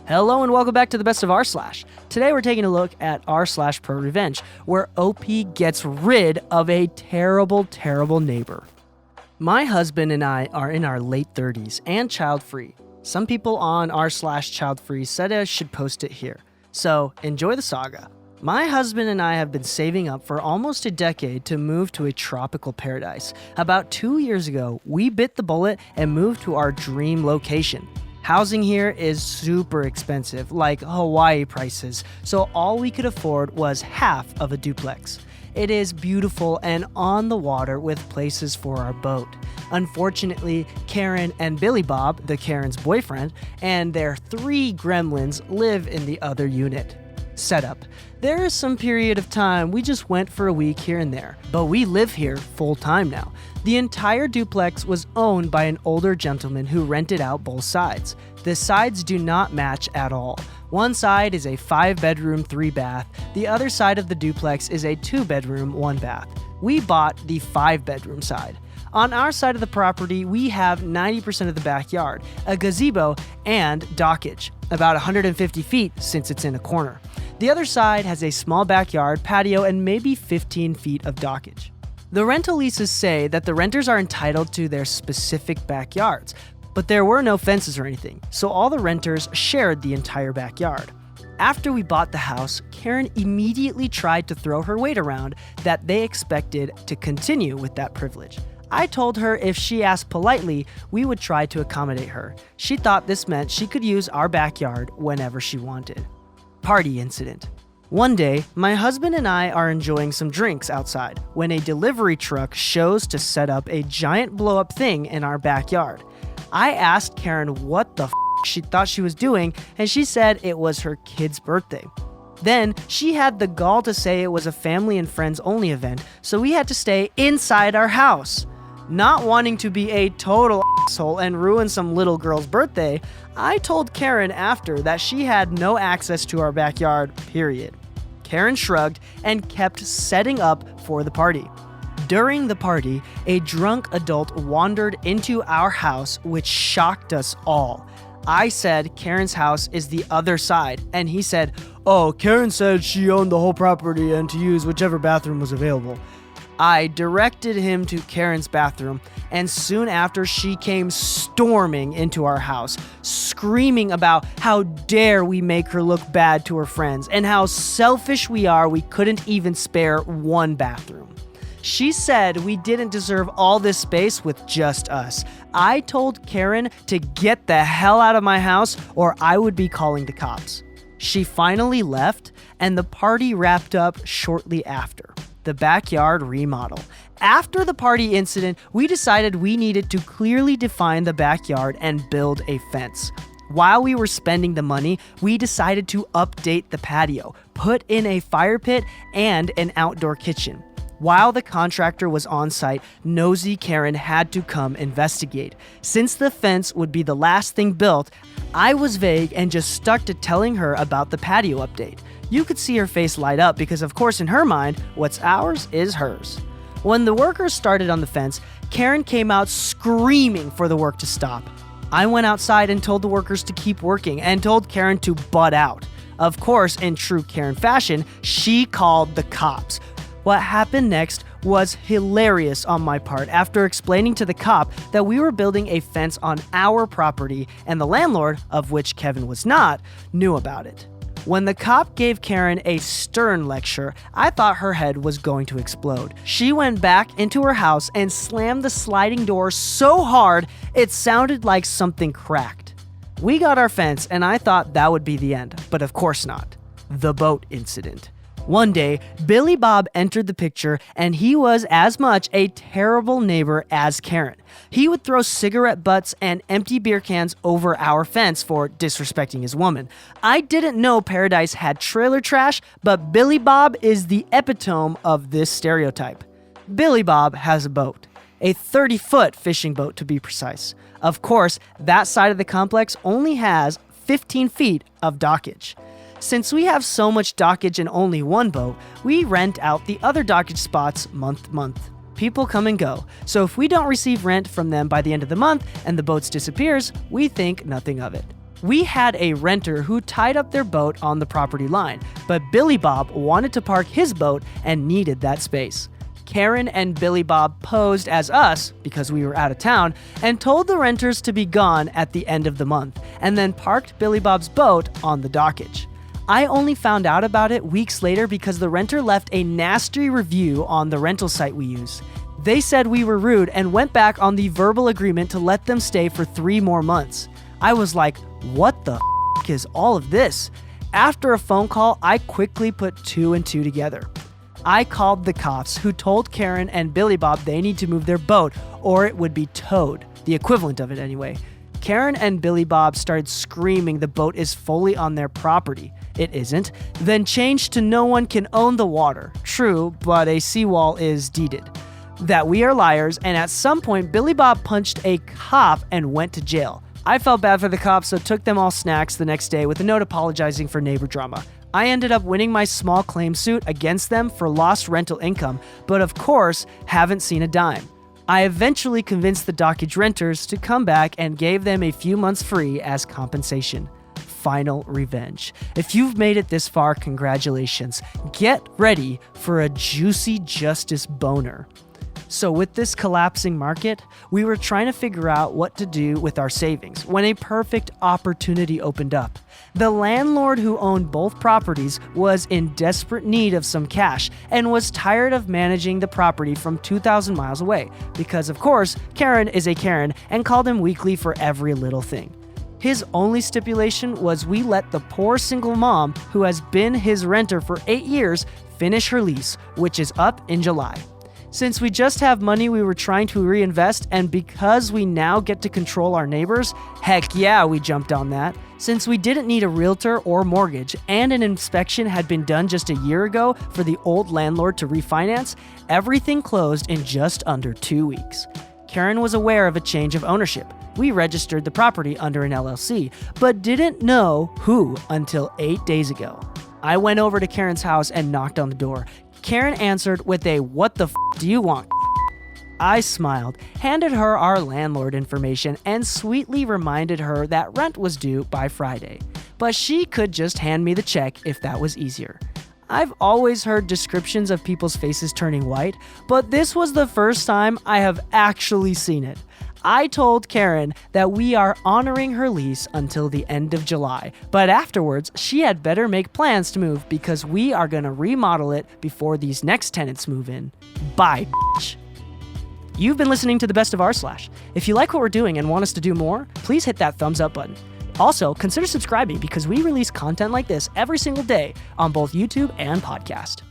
Hello and welcome back to the best of rSlash. Today we're taking a look at rSlash ProRevenge, where OP gets rid of a terrible, terrible neighbor. My husband and I are in our late 30s and child-free. Some people on rSlash child-free said I should post it here. So enjoy the saga. My husband and I have been saving up for almost a decade to move to a tropical paradise. About 2 years ago, we bit the bullet and moved to our dream location. Housing here is super expensive, like Hawaii prices, so all we could afford was half of a duplex. It is beautiful and on the water with places for our boat. Unfortunately, Karen and Billy Bob, the Karen's boyfriend, and their 3 gremlins live in the other unit. Setup. There is some period of time we just went for a week here and there, but we live here full time now. The entire duplex was owned by an older gentleman who rented out both sides. The sides do not match at all. One side is a 5-bedroom, 3-bath. The other side of the duplex is a 2-bedroom, 1-bath. We bought the 5-bedroom side. On our side of the property, we have 90% of the backyard, a gazebo, and dockage, about 150 feet since it's in a corner. The other side has a small backyard, patio, and maybe 15 feet of dockage. The rental leases say that the renters are entitled to their specific backyards, but there were no fences or anything, so all the renters shared the entire backyard. After we bought the house, Karen immediately tried to throw her weight around that they expected to continue with that privilege. I told her if she asked politely, we would try to accommodate her. She thought this meant she could use our backyard whenever she wanted. Party incident. One day, my husband and I are enjoying some drinks outside when a delivery truck shows to set up a giant blow-up thing in our backyard. I asked Karen what the she thought she was doing, and she said it was her kid's birthday. Then, she had the gall to say it was a family and friends only event, so we had to stay inside our house. Not wanting to be a total asshole and ruin some little girl's birthday, I told Karen after that she had no access to our backyard, period. Karen shrugged and kept setting up for the party. During the party, a drunk adult wandered into our house, which shocked us all. I said Karen's house is the other side, and he said, "Oh, Karen said she owned the whole property and to use whichever bathroom was available." I directed him to Karen's bathroom, and soon after she came storming into our house, screaming about how dare we make her look bad to her friends, and how selfish we are we couldn't even spare one bathroom. She said we didn't deserve all this space with just us. I told Karen to get the hell out of my house or I would be calling the cops. She finally left, and the party wrapped up shortly after. The backyard remodel. After the party incident, we decided we needed to clearly define the backyard and build a fence. While we were spending the money, we decided to update the patio, put in a fire pit, and an outdoor kitchen. While the contractor was on site, nosy Karen had to come investigate. Since the fence would be the last thing built, I was vague and just stuck to telling her about the patio update. You could see her face light up because, of course, in her mind, what's ours is hers. When the workers started on the fence, Karen came out screaming for the work to stop. I went outside and told the workers to keep working and told Karen to butt out. Of course, in true Karen fashion, she called the cops. What happened next was hilarious on my part after explaining to the cop that we were building a fence on our property and the landlord, of which Kevin was not, knew about it. When the cop gave Karen a stern lecture, I thought her head was going to explode. She went back into her house and slammed the sliding door so hard it sounded like something cracked. We got our fence and I thought that would be the end, but of course not. The boat incident. One day, Billy Bob entered the picture, and he was as much a terrible neighbor as Karen. He would throw cigarette butts and empty beer cans over our fence for disrespecting his woman. I didn't know Paradise had trailer trash, but Billy Bob is the epitome of this stereotype. Billy Bob has a boat. A 30-foot fishing boat, to be precise. Of course, that side of the complex only has 15 feet of dockage. Since we have so much dockage and only one boat, we rent out the other dockage spots month to month. People come and go, so if we don't receive rent from them by the end of the month and the boat disappears, we think nothing of it. We had a renter who tied up their boat on the property line, but Billy Bob wanted to park his boat and needed that space. Karen and Billy Bob posed as us, because we were out of town, and told the renters to be gone at the end of the month, and then parked Billy Bob's boat on the dockage. I only found out about it weeks later because the renter left a nasty review on the rental site we use. They said we were rude and went back on the verbal agreement to let them stay for 3 more months. I was like, what the f*** is all of this? After a phone call, I quickly put 2 and 2 together. I called the cops, who told Karen and Billy Bob they need to move their boat or it would be towed, the equivalent of it anyway. Karen and Billy Bob started screaming the boat is fully on their property. It isn't. Then changed to no one can own the water. True, but a seawall is deeded. That we are liars, and at some point Billy Bob punched a cop and went to jail. I felt bad for the cops, so took them all snacks the next day with a note apologizing for neighbor drama. I ended up winning my small claim suit against them for lost rental income, but of course, haven't seen a dime. I eventually convinced the dockage renters to come back and gave them a few months free as compensation. Final revenge. If you've made it this far, congratulations. Get ready for a juicy justice boner. So with this collapsing market, we were trying to figure out what to do with our savings when a perfect opportunity opened up. The landlord who owned both properties was in desperate need of some cash and was tired of managing the property from 2,000 miles away because, of course, Karen is a Karen and called him weekly for every little thing. His only stipulation was we let the poor single mom, who has been his renter for 8 years, finish her lease, which is up in July. Since we just have money we were trying to reinvest, and because we now get to control our neighbors, heck yeah, we jumped on that. Since we didn't need a realtor or mortgage, and an inspection had been done just a year ago for the old landlord to refinance, everything closed in just under 2 weeks. Karen was aware of a change of ownership. We registered the property under an LLC, but didn't know who until 8 days ago. I went over to Karen's house and knocked on the door. Karen answered with a "What the f*** do you want?" I smiled, handed her our landlord information, and sweetly reminded her that rent was due by Friday. But she could just hand me the check if that was easier. I've always heard descriptions of people's faces turning white, but this was the first time I have actually seen it. I told Karen that we are honoring her lease until the end of July, but afterwards, she had better make plans to move because we are gonna remodel it before these next tenants move in. Bye, bitch. You've been listening to the Best of rSlash. If you like what we're doing and want us to do more, please hit that thumbs up button. Also, consider subscribing because we release content like this every single day on both YouTube and podcast.